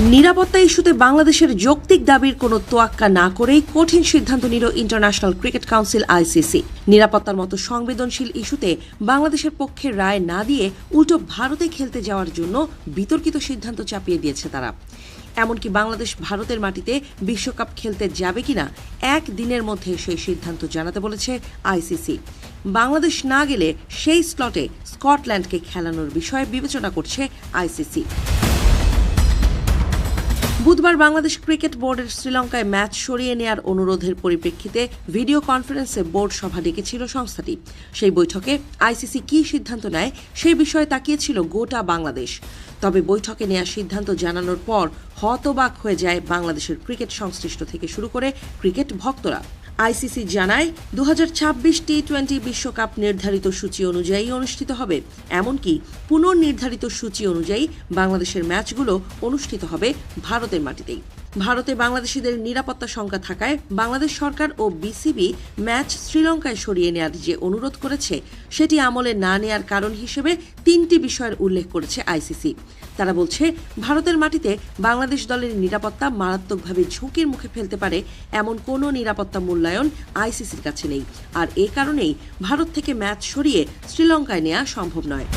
নিরাপত্তা ইস্যুতে বাংলাদেশের যৌক্তিক দাবির কোনো তোয়াক্কা না করেই কঠিন সিদ্ধান্ত নিল ইন্টারন্যাশনাল ক্রিকেট কাউন্সিল আইসিসি। নিরাপত্তার মতো সংবেদনশীল ইস্যুতে বাংলাদেশের পক্ষে রায় না দিয়ে উল্টো ভারতে খেলতে যাওয়ার জন্য বিতর্কিত সিদ্ধান্ত চাপিয়ে দিয়েছে তারা। এমনকি বাংলাদেশ ভারতের মাটিতে বিশ্বকাপ খেলতে যাবে কিনা একদিনের মধ্যে সেই সিদ্ধান্ত জানাতে বলেছে আইসিসি। বাংলাদেশ না গেলে সেই স্লটে স্কটল্যান্ডকে খেলানোর বিষয়ে বিবেচনা করছে আইসিসি। বুধবার বাংলাদেশ ক্রিকেট বোর্ডের শ্রীলঙ্কায় ম্যাচ সরিয়ে নেয়ার অনুরোধের পরিপ্রেক্ষিতে ভিডিও কনফারেন্সে বোর্ড সভা ডেকেছিল সংস্থাটি। সেই বৈঠকে আইসিসি কী সিদ্ধান্ত নেয় সেই বিষয়ে তাকিয়েছিল গোটা বাংলাদেশ। তবে বৈঠকে নেওয়া সিদ্ধান্ত জানানোর পর হতবাক হয়ে যায় বাংলাদেশের ক্রিকেট সংশ্লিষ্ট থেকে শুরু করে ক্রিকেট ভক্তরা। আইসিসি জানায় 2026 টি-20 বিশ্বকাপ নির্ধারিত সূচি অনুযায়ী অনুষ্ঠিত হবে। এমনকি পুনর্নির্ধারিত সূচি অনুযায়ী বাংলাদেশের ম্যাচগুলো অনুষ্ঠিত হবে ভারতের মাটিতেই। ভারতে বাংলাদেশিদের নিরাপত্তা শঙ্কা থাকায় বাংলাদেশ সরকার ও বিসিবি ম্যাচ শ্রীলঙ্কায় সরিয়ে নেওয়ার যে অনুরোধ করেছে সেটি আমলে না নেয়ার কারণ হিসেবে 3টি বিষয়ের উল্লেখ করেছে আইসিসি। তারা বলছে, ভারতের মাটিতে বাংলাদেশ দলের নিরাপত্তা মারাত্মকভাবে ঝুঁকির মুখে ফেলতে পারে এমন কোনো নিরাপত্তা মূল্যায়ন আইসিসির কাছে নেই, আর এ কারণেই ভারত থেকে ম্যাচ সরিয়ে শ্রীলঙ্কায় নেওয়া সম্ভব নয়।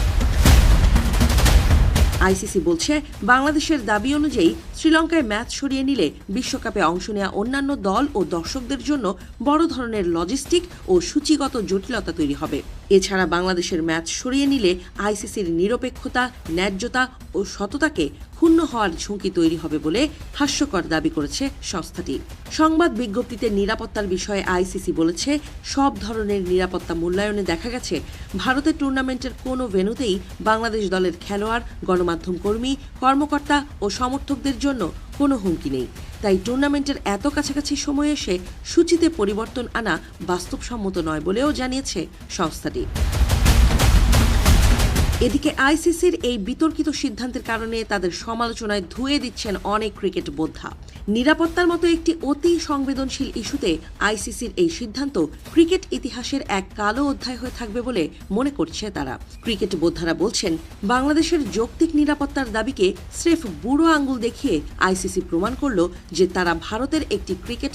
আইসিসি বলছে, বাংলাদেশের দাবি অনুযায়ী শ্রীলঙ্কায় ম্যাচ সরিয়ে নিলে বিশ্বকাপে অংশ নেওয়া অন্যান্য দল ও দর্শকদের জন্য বড় ধরনের লজিস্টিক ও সূচিগত জটিলতা তৈরি হবে। এছাড়া বাংলাদেশের ম্যাচ সরিয়ে নিলে আইসিসির নিরপেক্ষতা, ন্যায্যতা ও সততাকে ক্ষুণ্ণ হওয়ার ঝুঁকি তৈরি হবে বলে হাস্যকর দাবি করেছে সংস্থাটি। সংবাদ বিজ্ঞপ্তিতে নিরাপত্তার বিষয়ে আইসিসি বলেছে, সব ধরনের নিরাপত্তা মূল্যায়নে দেখা গেছে ভারতের টুর্নামেন্টের কোনো ভেন্যুতেই বাংলাদেশ দলের খেলোয়াড়, গণমাধ্যম কর্মী, কর্মকর্তা ও সমর্থকদের জন্য কোনো হুমকি নেই। তাই টুর্নামেন্টের এত কাছাকাছি সময়ে এসে সূচিতে পরিবর্তন আনা বাস্তবসম্মত নয় বলেও জানিয়েছে সংস্থাটি। এদিকে আইসিসির এই বিতর্কিত সিদ্ধান্তের কারণে তাদের সমালোচনায় ধুয়ে দিচ্ছেন অনেক ক্রিকেট বোদ্ধা। নিরাপত্তার মতো একটি অতি সংবেদনশীল ইস্যুতে আইসিসির এই সিদ্ধান্ত ক্রিকেট ইতিহাসের এক কালো অধ্যায় হয়ে থাকবে বলে মনে করছে তারা। ক্রিকেট বোদ্ধারা বলছেন, বাংলাদেশের যৌক্তিক নিরাপত্তার দাবিকে স্রেফ বুড়ো আঙুল দেখিয়ে আইসিসি প্রমাণ করল যে তারা ভারতের একটি ক্রিকেট